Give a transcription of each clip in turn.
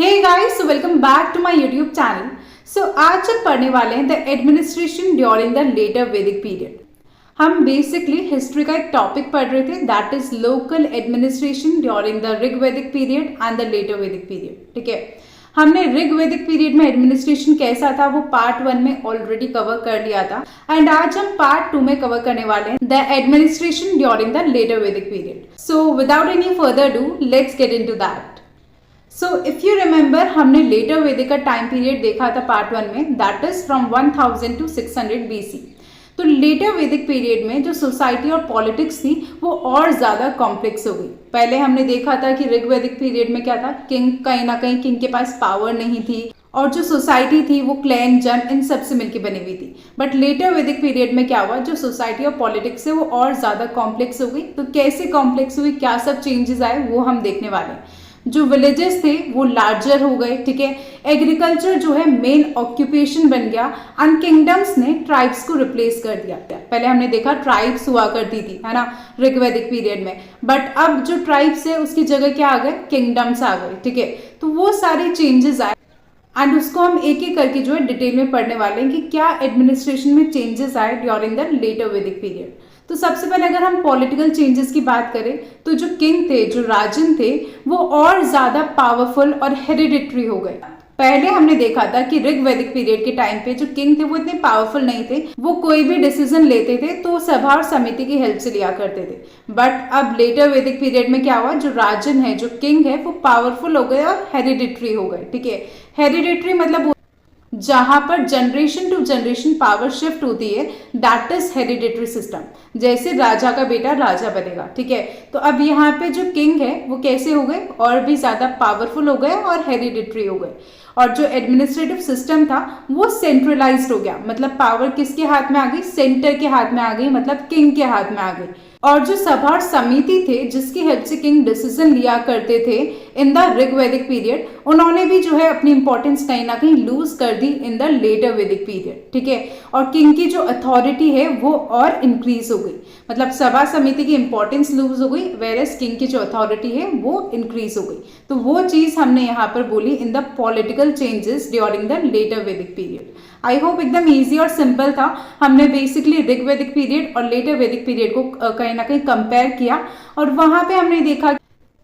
Hey guys, welcome back to my YouTube channel. So आज हम पढ़ने वाले हैं the administration during the later Vedic period. हम बेसिकली हिस्ट्री का एक टॉपिक पढ़ रहे थे, that is local administration during the Rig Vedic period and the later Vedic period. ठीक है, हमने ऋग वैदिक पीरियड में एडमिनिस्ट्रेशन कैसा था वो पार्ट 1 में ऑलरेडी कवर कर लिया था एंड आज हम पार्ट 2 में कवर करने वाले हैं the administration during the later Vedic period. So without any further do let's get into that. So if you remember, हमने लेटर वैदिक का टाइम पीरियड देखा था पार्ट 1 में, that is from 1000 to 600 BC। तो लेटर वैदिक पीरियड में जो सोसाइटी और politics थी वो और ज्यादा कॉम्प्लेक्स हो गई। पहले हमने देखा था कि ऋग वैदिक पीरियड में क्या था, किंग कहीं ना कहीं किंग के पास पावर नहीं थी और जो सोसाइटी थी वो क्लैन जन इन सब से मिलकर बनी हुई थी। बट लेटर वैदिक पीरियड में क्या हुआ, जो सोसाइटी और पॉलिटिक्स है वो और ज्यादा कॉम्प्लेक्स हो गई। तो कैसे कॉम्प्लेक्स हुई, क्या सब चेंजेस आए, वो हम देखने वाले हैं। जो विलेजेस थे वो लार्जर हो गए। ठीक है, एग्रीकल्चर जो है मेन ऑक्यूपेशन बन गया एंड किंगडम्स ने ट्राइब्स को रिप्लेस कर दिया। पहले हमने देखा ट्राइब्स हुआ करती थी, है ना, ऋग वैदिक पीरियड में, बट अब जो ट्राइब्स है उसकी जगह क्या आ गए, किंगडम्स आ गए। ठीक है, तो वो सारे चेंजेस आए एंड उसको हम एक एक करके जो है डिटेल में पढ़ने वाले हैं कि क्या एडमिनिस्ट्रेशन में चेंजेस आए during the later Vedic period. तो सबसे पहले अगर हम पॉलिटिकल चेंजेस की बात करें तो जो किंग थे, जो राजन थे, वो और ज्यादा पावरफुल और हेरिडिटरी हो गए। पहले हमने देखा था कि ऋग वैदिक पीरियड के टाइम पे जो किंग थे वो इतने पावरफुल नहीं थे, वो कोई भी डिसीजन लेते थे तो सभा और समिति की हेल्प से लिया करते थे। बट अब लेटर वैदिक पीरियड में क्या हुआ, जो राजन है, जो किंग है, वो पावरफुल हो गए और हेरिडिटरी हो गए। ठीक है, हेरिडिटरी मतलब जहां पर generation to generation power shift होती है, दैट इज हेरिडिटरी सिस्टम। जैसे राजा का बेटा राजा बनेगा। ठीक है, तो अब यहाँ पे जो किंग है वो कैसे हो गए, और भी ज्यादा पावरफुल हो गए और हेरिडिटरी हो गए। और जो एडमिनिस्ट्रेटिव सिस्टम था वो सेंट्रलाइज्ड हो गया, मतलब पावर किसके हाथ में आ गई, सेंटर के हाथ में आ गई, मतलब किंग के हाथ में आ गई। और जो सभा और समिति थे जिसकी हेल्प से किंग डिसीजन लिया करते थे in the Rig Vedic period, उन्होंने भी जो है अपनी इंपॉर्टेंस कहीं ना कहीं लूज कर दी इन द लेटर वैदिक पीरियड। ठीक है, और किंग की जो अथॉरिटी है वो और इंक्रीज हो गई, मतलब सभा समिति की इंपॉर्टेंस लूज हो गई, वेरएस किंग की जो अथॉरिटी है वो इंक्रीज हो गई। तो वो चीज हमने यहाँ पर बोली in the political changes during the later Vedic period. I hope एकदम इजी और सिंपल था। हमने बेसिकली ऋग वैदिक पीरियड और लेटर वैदिक पीरियड को कहीं ना कहीं कंपेयर किया और वहां पे हमने देखा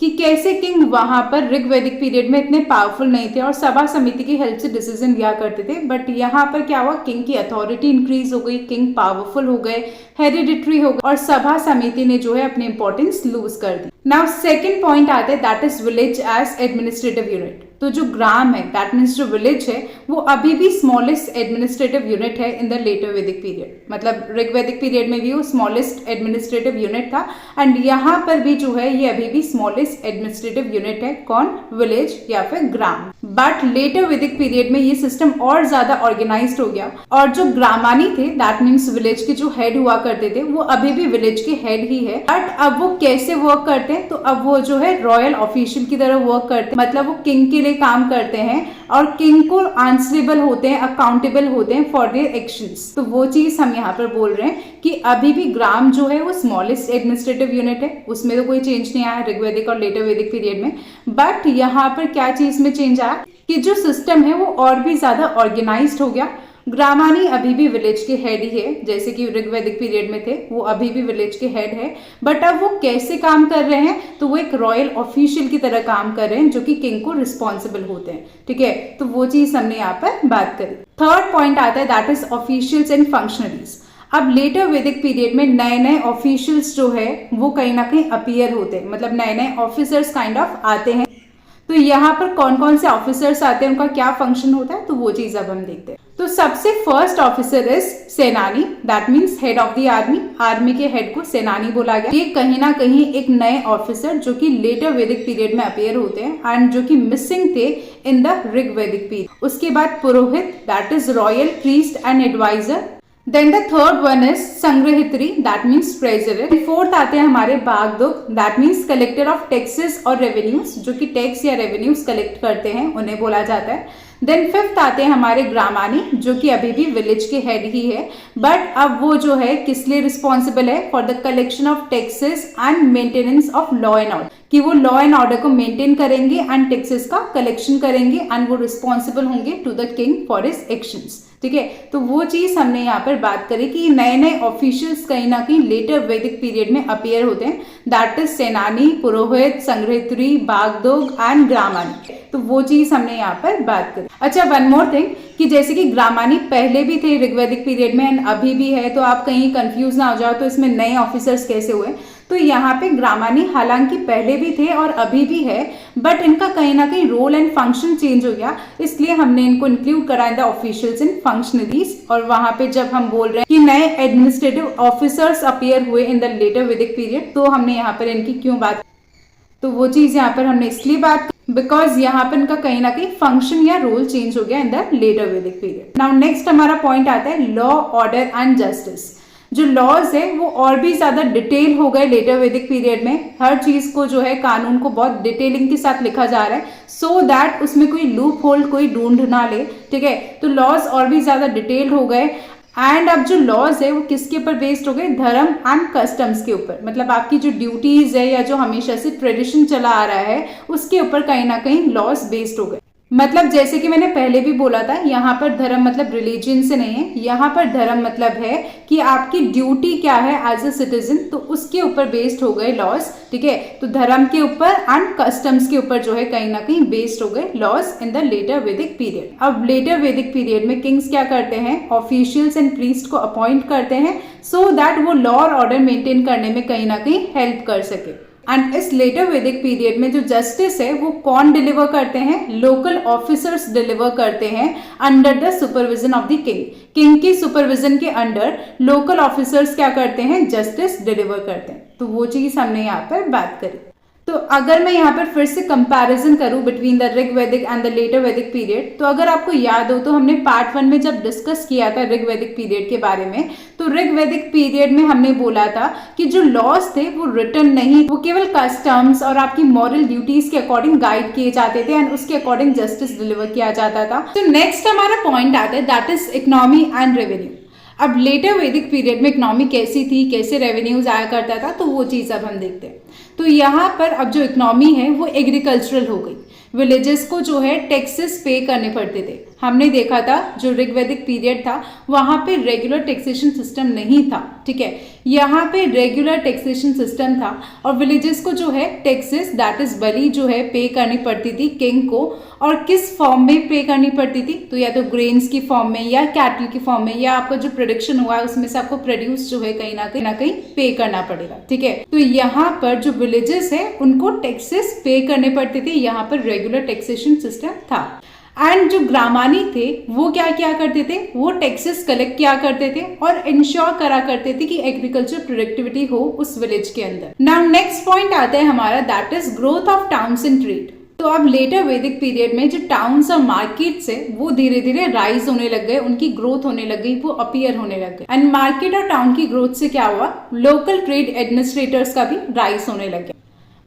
कि कैसे किंग वहां पर ऋग वैदिक पीरियड में इतने पावरफुल नहीं थे और सभा समिति की हेल्प से डिसीजन लिया करते थे। बट यहाँ पर क्या हुआ, किंग की अथॉरिटी इंक्रीज हो गई, किंग पावरफुल हो गए, हेरिडिटरी हो गए और सभा समिति ने जो है अपनी इंपॉर्टेंस लूज कर दी। नाउ सेकंड पॉइंट आते हैं, that is village as administrative unit. तो जो ग्राम है, दैट मीन्स जो विलेज है, वो अभी भी स्मॉलेस्ट एडमिनिस्ट्रेटिव यूनिट है इन द लेटर वैदिक पीरियड। मतलब ऋग वैदिक पीरियड में भी वो स्मॉलेस्ट एडमिनिस्ट्रेटिव यूनिट था एंड यहाँ पर भी जो है ये अभी भी स्मॉलेस्ट एडमिनिस्ट्रेटिव यूनिट है। कौन, विलेज या फिर ग्राम। बट लेटर वैदिक पीरियड में ये सिस्टम और ज्यादा ऑर्गेनाइज्ड हो गया और जो ग्रामानी थे, दैट मीन्स विलेज के जो हेड हुआ करते थे, वो अभी भी विलेज के हेड ही है। बट अब वो कैसे वर्क करते हैं, तो अब वो जो है रॉयल ऑफिशियल की तरह वर्क करते हैं, मतलब वो किंग के लिए काम करते हैं और किंग को आंसरेबल होते हैं, अकाउंटेबल होते हैं फॉर देयर एक्शंस। तो वो चीज हम यहाँ पर बोल रहे हैं कि अभी भी ग्राम जो है वो स्मॉलेस्ट एडमिनिस्ट्रेटिव यूनिट है, उसमें तो कोई चेंज नहीं आया ऋग वैदिक और लेटर वैदिक पीरियड में। बट यहाँ पर क्या चीज में चेंज आया कि जो सिस्टम है वो और भी ज्यादा ऑर्गेनाइज्ड हो गया। ग्रामानी अभी भी विलेज के हेड ही है, जैसे कि ऋग वैदिक पीरियड में थे, वो अभी भी विलेज के हेड है। बट अब वो कैसे काम कर रहे हैं, तो वो एक रॉयल ऑफिशियल की तरह काम कर रहे हैं जो कि किंग को रिस्पॉन्सिबल होते हैं। ठीक है, तो वो चीज हमने यहाँ पर बात करी। थर्ड पॉइंट आता है, that is officials and functionaries. अब लेटर वैदिक पीरियड में नए नए ऑफिशियल्स जो है वो कहीं ना कहीं अपीयर होते हैं, मतलब नए नए ऑफिसर्स काइंड ऑफ आते हैं। तो यहाँ पर कौन कौन से ऑफिसर्स आते हैं, उनका क्या फंक्शन होता है, तो वो चीज अब हम देखते हैं। तो सबसे फर्स्ट ऑफिसर इज सेनानी, that means head of the army. Army के हेड को सेनानी बोला गया। ये कहीं ना कहीं एक नए ऑफिसर जो कि लेटर वैदिक पीरियड में अपीयर होते हैं एंड जो कि मिसिंग थे in the Rig Vedic period. उसके बाद purohit, that is royal priest and adviser. Then the third one is sangrahitri, that means treasurer. Fourth आते हैं हमारे बागदुक, that means collector of taxes और revenues, जो कि टैक्स या रेवेन्यूज कलेक्ट करते हैं, उन्हें बोला जाता है। देन फिफ्थ आते हैं हमारे ग्रामानी, जो कि अभी भी विलेज के हेड ही है, बट अब वो जो है किस लिए रिस्पॉन्सिबल है, for the collection of taxes and maintenance of law and order, कि वो लॉ एंड ऑर्डर को मेंटेन करेंगे एंड टैक्सेस का कलेक्शन करेंगे एंड वो रिस्पॉन्सिबल होंगे to the king for his actions. ठीक है, तो वो चीज हमने यहाँ पर बात करी कि नए नए ऑफिशियल्स कहीं ना कहीं लेटर वैदिक पीरियड में अपीयर होते हैं, दैट इज सेनानी, पुरोहित, संग्रहित्री, बागदोग एंड ग्रामानी। तो वो चीज हमने यहाँ पर बात करी। अच्छा, वन मोर थिंग कि जैसे कि ग्रामानी पहले भी थे ऋग्वैदिक पीरियड में एंड अभी भी है, तो आप कहीं कंफ्यूज ना हो जाओ तो इसमें नए ऑफिसर्स कैसे हुए। तो यहाँ पे ग्रामानी हालांकि पहले भी थे और अभी भी है, बट इनका कहीं ना कहीं रोल एंड फंक्शन चेंज हो गया, इसलिए हमने इनको इंक्लूड करा in the officials and functionaries. और वहां पे जब हम बोल रहे हैं कि नए एडमिनिस्ट्रेटिव ऑफिसर्स अपीयर हुए इन द लेटर वैदिक पीरियड, तो हमने यहाँ पर इनकी क्यों बात, तो वो चीज यहाँ पर हमने इसलिए बात बिकॉज यहाँ पर इनका कहीं ना कहीं फंक्शन या रोल चेंज हो गया इन the later Vedic period. Now next हमारा पॉइंट आता है लॉ, ऑर्डर एंड जस्टिस। जो लॉज है वो और भी ज्यादा डिटेल हो गए लेटर वैदिक पीरियड में, हर चीज को जो है कानून को बहुत डिटेलिंग के साथ लिखा जा रहा है सो दैट उसमें कोई लूप होल कोई ढूंढ ना ले। ठीक है, तो लॉज और भी ज्यादा डिटेल हो गए एंड अब जो लॉज है वो किसके ऊपर बेस्ड हो गए, धर्म एंड कस्टम्स के ऊपर, मतलब आपकी जो ड्यूटीज है या जो हमेशा से ट्रेडिशन चला आ रहा है उसके ऊपर कहीं ना कहीं लॉज बेस्ड हो गए। मतलब जैसे कि मैंने पहले भी बोला था, यहाँ पर धर्म मतलब रिलीजन से नहीं है, यहाँ पर धर्म मतलब है कि आपकी ड्यूटी क्या है एज अ सिटीजन, तो उसके ऊपर बेस्ड हो गए लॉज। ठीक है, तो धर्म के ऊपर एंड कस्टम्स के ऊपर जो है कहीं ना कहीं बेस्ड हो गए laws in the later Vedic period. अब लेटर वैदिक पीरियड में किंग्स क्या करते हैं, ऑफिशियल्स एंड प्रीस्ट को अपॉइंट करते हैं सो दैट वो लॉ और ऑर्डर मेंटेन करने में कहीं ना कहीं हेल्प कर सके। एंड इस लेटर वैदिक पीरियड में जो जस्टिस है वो कौन डिलीवर करते हैं, लोकल ऑफिसर्स डिलीवर करते हैं under the supervision of the king. King की सुपरविजन के अंडर लोकल ऑफिसर्स क्या करते हैं, जस्टिस डिलीवर करते हैं। तो वो चीज हमने यहाँ पर बात करी। तो अगर मैं यहाँ पर फिर से कंपैरिजन करूं बिटवीन द ऋग वैदिक and the later Vedic period, तो अगर आपको याद हो तो हमने पार्ट 1 में जब डिस्कस किया था ऋग वैदिक पीरियड के बारे में, तो ऋग वैदिक पीरियड में हमने बोला था कि जो लॉज थे वो रिटन नहीं, वो केवल कस्टम्स और आपकी मॉरल ड्यूटीज के अकॉर्डिंग गाइड किए जाते थे एंड उसके अकॉर्डिंग जस्टिस डिलीवर किया जाता था। तो नेक्स्ट हमारा पॉइंट आता है that is economy and revenue. अब लेटर वैदिक पीरियड में इकोनॉमी कैसी थी, कैसे रेवेन्यूज आया करता था, तो वो चीज अब हम देखते हैं। तो यहाँ पर अब जो इकोनॉमी है वो एग्रीकल्चरल हो गई, विलेजेस को जो है टैक्सेस पे करने पड़ते थे। हमने देखा था जो ऋग्वैदिक पीरियड था वहां पे रेगुलर टैक्सेशन सिस्टम नहीं था। ठीक है, यहाँ पे रेगुलर टैक्सेशन सिस्टम था और विलेजेस को जो है टैक्सेस दैट इज बली जो है पे करनी पड़ती थी किंग को। और किस फॉर्म में पे करनी पड़ती थी, तो या तो ग्रेन्स की फॉर्म में या कैटल की फॉर्म में, या आपका जो प्रोडक्शन हुआ है उसमें से आपको प्रोड्यूस जो है कहीं ना कहीं पे करना पड़ेगा। ठीक है, तो यहाँ पर जो विलेजेस है उनको टैक्सेस पे करने पड़ते थे, यहाँ पर रेगुलर टैक्सेशन सिस्टम था। एंड जो ग्रामानी थे वो क्या किया करते थे, वो टैक्सेस कलेक्ट किया करते थे और इंश्योर करा करते थे कि एग्रीकल्चर प्रोडक्टिविटी हो उस विलेज के अंदर। नाउ नेक्स्ट पॉइंट आता है हमारा that is growth of towns and trade. तो अब लेटर वैदिक पीरियड में जो टाउन्स और मार्केट्स है वो धीरे धीरे राइज होने लग गए, उनकी ग्रोथ होने लग गई, वो अपीयर होने लग गए। एंड मार्केट और टाउन की ग्रोथ से क्या हुआ, लोकल ट्रेड एडमिनिस्ट्रेटर्स का भी राइज होने लग गया।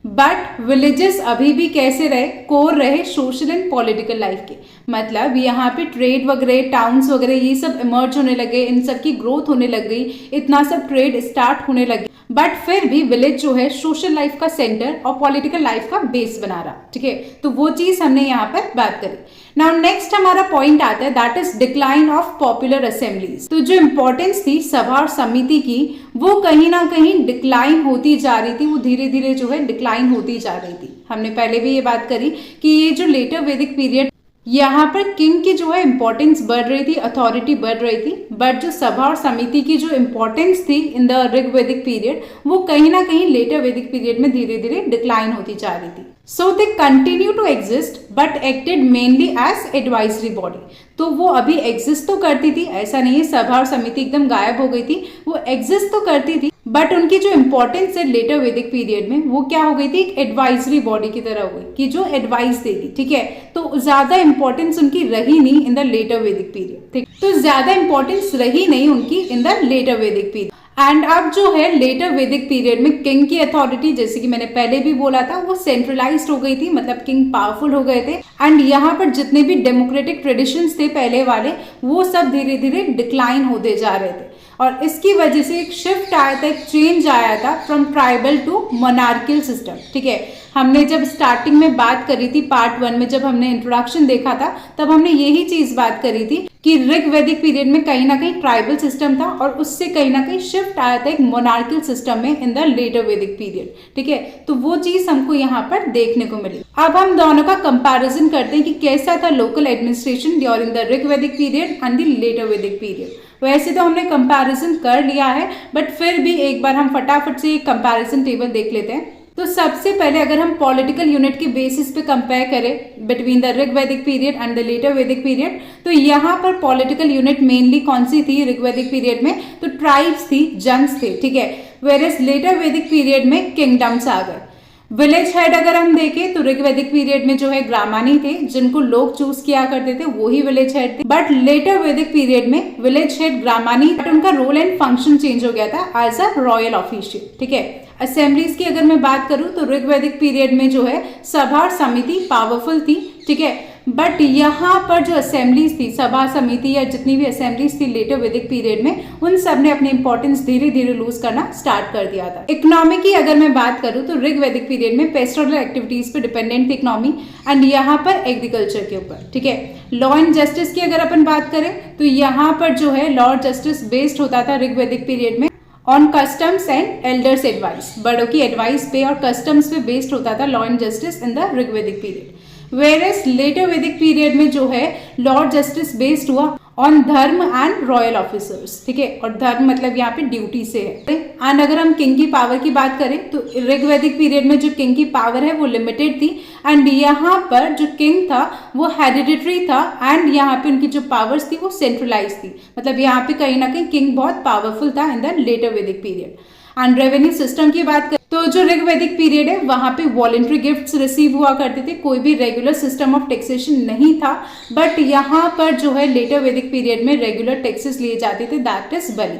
बट विलेजेस अभी भी कैसे रहे, कोर रहे सोशल एंड पॉलिटिकल लाइफ के। मतलब यहाँ पे ट्रेड वगैरह, टाउन्स वगैरह ये सब इमर्ज होने लगे, इन सब की ग्रोथ होने लग गई, इतना सब ट्रेड स्टार्ट होने लगे। बट फिर भी विलेज जो है सोशल लाइफ का सेंटर और पॉलिटिकल लाइफ का बेस बना रहा। ठीक है, तो वो चीज हमने यहाँ पर बात करी। नाउ नेक्स्ट हमारा पॉइंट आता है that is decline of popular assemblies. तो जो इंपॉर्टेंस थी सभा और समिति की वो कहीं ना कहीं डिक्लाइन होती जा रही थी, वो धीरे धीरे जो है डिक्लाइन होती जा रही थी। हमने पहले भी ये बात करी कि ये जो लेटर वैदिक पीरियड यहाँ पर किंग की जो है इंपॉर्टेंस बढ़ रही थी, अथॉरिटी बढ़ रही थी, बट जो सभा और समिति की जो इंपॉर्टेंस थी in the Rig Vedic period वो कहीं ना कहीं लेटर वैदिक पीरियड में धीरे धीरे डिक्लाइन होती जा रही थी। So they continue to exist but acted mainly as advisory body. तो वो अभी एग्जिस्ट तो करती थी, ऐसा नहीं है सभा और समिति एकदम गायब हो गई थी, वो एग्जिस्ट तो करती थी, बट उनकी जो इंपॉर्टेंस है लेटर वैदिक पीरियड में वो क्या हो गई थी, एक एडवाइजरी बॉडी की तरह हो गई कि जो एडवाइस देगी। ठीक है, तो ज्यादा इंपॉर्टेंस उनकी रही नहीं इन द लेटर वैदिक पीरियड। ठीक, तो ज्यादा इंपॉर्टेंस रही नहीं उनकी इन the later Vedic period. And अब जो है लेटर वैदिक पीरियड में किंग की अथॉरिटी, जैसे कि मैंने पहले भी बोला था, वो सेंट्रलाइज्ड हो गई थी, मतलब किंग पावरफुल हो गए थे। एंड यहाँ पर जितने भी डेमोक्रेटिक ट्रेडिशंस थे पहले वाले वो सब धीरे धीरे डिक्लाइन होते जा रहे थे। और इसकी वजह से एक शिफ्ट आया था, एक चेंज आया था from tribal to monarchial system. ठीक है, हमने जब स्टार्टिंग में बात करी थी पार्ट 1 में, जब हमने इंट्रोडक्शन देखा था, तब हमने यही चीज बात करी थी कि ऋग वैदिक पीरियड में कहीं ना कहीं ट्राइबल सिस्टम था और उससे कहीं ना कहीं शिफ्ट आया था एक मोनार्कियल सिस्टम में इन द लेटर वैदिक पीरियड। ठीक है, तो वो चीज हमको यहाँ पर देखने को मिली। अब हम दोनों का कंपैरिजन करते हैं कि कैसा था local administration during the Rig Vedic period and the later Vedic period. वैसे तो हमने कंपैरिजन कर लिया है, बट फिर भी एक बार हम फटाफट से कंपैरिजन टेबल देख लेते हैं। तो सबसे पहले अगर हम पॉलिटिकल यूनिट के बेसिस पे कंपेयर करें between the Rig Vedic period and the later Vedic period, तो यहाँ पर पॉलिटिकल यूनिट मेनली कौन सी थी ऋग वैदिक पीरियड में? तो ट्राइब्स थी, जन्स थे। ठीक है, वेयरएज लेटर वैदिक पीरियड में किंगडम्स आ गए। विलेज हेड अगर हम देखें तो ऋग वैदिक पीरियड में जो है ग्रामानी थे, जिनको लोग चूज किया करते थे, वो ही विलेज हेड थे। बट लेटर वैदिक पीरियड में विलेज हेड ग्रामानी, बट उनका रोल एंड फंक्शन चेंज हो गया था एज अ रॉयल ऑफिशियल। ठीक है, असेंबलीज की अगर मैं बात करूं तो ऋग वैदिक पीरियड में जो है सभा और समिति पावरफुल थी। ठीक है, बट यहाँ पर जो असेंबलीज थी, सभा समिति या जितनी भी असेंबलीज थी लेटर वैदिक पीरियड में, उन सब ने अपनी इंपॉर्टेंस धीरे धीरे लूज करना स्टार्ट कर दिया था। इकोनॉमी की अगर मैं बात करूं तो ऋग वैदिक पीरियड में पेस्टोरल एक्टिविटीज पे डिपेंडेंट थी इकोनॉमी, एंड यहाँ पर एग्रीकल्चर के ऊपर। ठीक है, लॉ एंड जस्टिस की अगर अपन बात करें तो यहाँ पर जो है लॉ और जस्टिस बेस्ड होता था ऋग वैदिक पीरियड में on customs and elders advice. बड़ों की एडवाइस पे और कस्टम्स पे बेस्ड होता था law and justice in the Rig Vedic period. Whereas letter Vedic period में जो है लॉ और जस्टिस बेस्ड हुआ ऑन धर्म एंड रॉयल ऑफिसर्स। ठीक है, और धर्म मतलब यहाँ पे ड्यूटी से है। एंड अगर हम किंग की पावर की बात करें तो ऋग वैदिक पीरियड में जो किंग की पावर है वो लिमिटेड थी, एंड यहाँ पर जो किंग था वो हेरिडिटरी था, एंड यहाँ पे उनकी जो पावर्स थी वो सेंट्रलाइज थी। मतलब यहाँ पे कहीं ना कहीं किंग बहुत पावरफुल था इन the later Vedic period. And revenue system की बात करें तो जो ऋग वैदिक पीरियड है वहां पे वॉलेंट्री गिफ्ट्स रिसीव हुआ करते थे, कोई भी रेगुलर सिस्टम ऑफ टैक्सेशन नहीं था। बट यहाँ पर जो है लेटर वैदिक पीरियड में रेगुलर टैक्सेस लिए जाते थे, दैट इज बलि।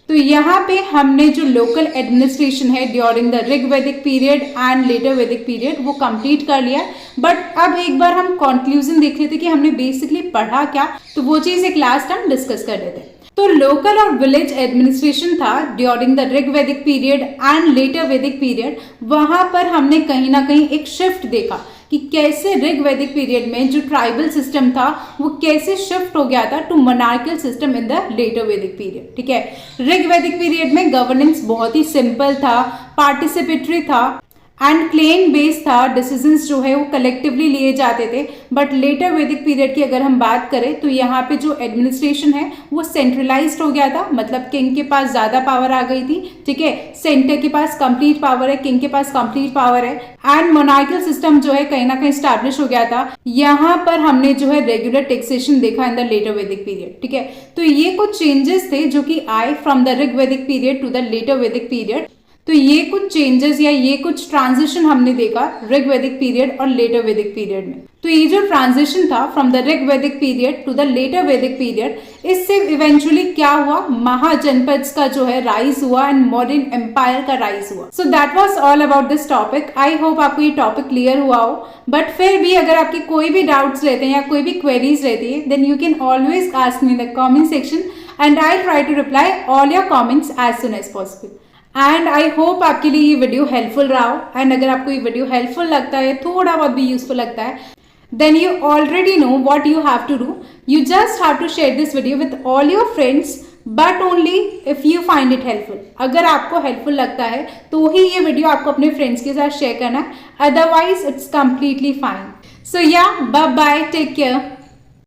तो यहाँ पे हमने जो लोकल एडमिनिस्ट्रेशन है during the Rig Vedic period and later Vedic period वो कंप्लीट कर लिया। बट अब एक बार हम कंक्लूजन देख लेते कि हमने बेसिकली पढ़ा क्या, तो वो चीज एक लास्ट हम डिस्कस कर लेते हैं। तो लोकल और विलेज एडमिनिस्ट्रेशन था during the Rig Vedic period and later Vedic period. वहां पर हमने कहीं ना कहीं एक शिफ्ट देखा कि कैसे ऋग वैदिक पीरियड में जो ट्राइबल सिस्टम था वो कैसे शिफ्ट हो गया था to monarchial system in the later Vedic period. ठीक है, ऋग वैदिक पीरियड में गवर्नेंस बहुत ही सिंपल था, पार्टिसिपेटरी था एंड क्लेम बेस्ड था, डिसीजंस जो है वो कलेक्टिवली लिए जाते थे। बट लेटर वैदिक पीरियड की अगर हम बात करें तो यहाँ पे जो एडमिनिस्ट्रेशन है वो सेंट्रलाइज्ड हो गया था, मतलब किंग के पास ज्यादा पावर आ गई थी। ठीक है, सेंटर के पास कंप्लीट पावर है, किंग के पास कंप्लीट पावर है, एंड मोनार्कियल सिस्टम जो है कहीं ना कहीं स्टैब्लिश हो गया था। यहाँ पर हमने जो है रेगुलर टैक्सेशन देखा इन द लेटर वैदिक पीरियड। ठीक है, तो ये कुछ चेंजेस थे जो कि आए from the Rig Vedic period to the later Vedic period. तो ये कुछ चेंजेस या ये कुछ ट्रांजिशन हमने देखा ऋग वैदिक पीरियड और लेटर वैदिक पीरियड में। तो ये जो ट्रांजिशन था from the Rig Vedic period to the later Vedic period, इससे इवेंचुअली क्या हुआ, महाजनपद्स का जो है राइज हुआ एंड मॉडर्न एम्पायर का राइज हुआ। So that was all about this topic. I hope आपको ये टॉपिक क्लियर हुआ हो। बट फिर भी अगर आपकी कोई भी डाउट्स रहते हैं या कोई भी क्वेरीज रहती है, then you can always ask me in the comment section and I try to reply all your comments as soon as possible. And I hope आपके लिए ये वीडियो हेल्पफुल रहा हो। एंड अगर आपको ये वीडियो हेल्पफुल लगता है, थोड़ा बहुत भी यूजफुल लगता है, then you already know what you have to do. You just have to share this video with all your friends, but only if you find it helpful. अगर आपको हेल्पफुल लगता है तो ही ये वीडियो आपको अपने फ्रेंड्स के साथ शेयर करना है, otherwise it's completely fine. So yeah, bye bye, take care.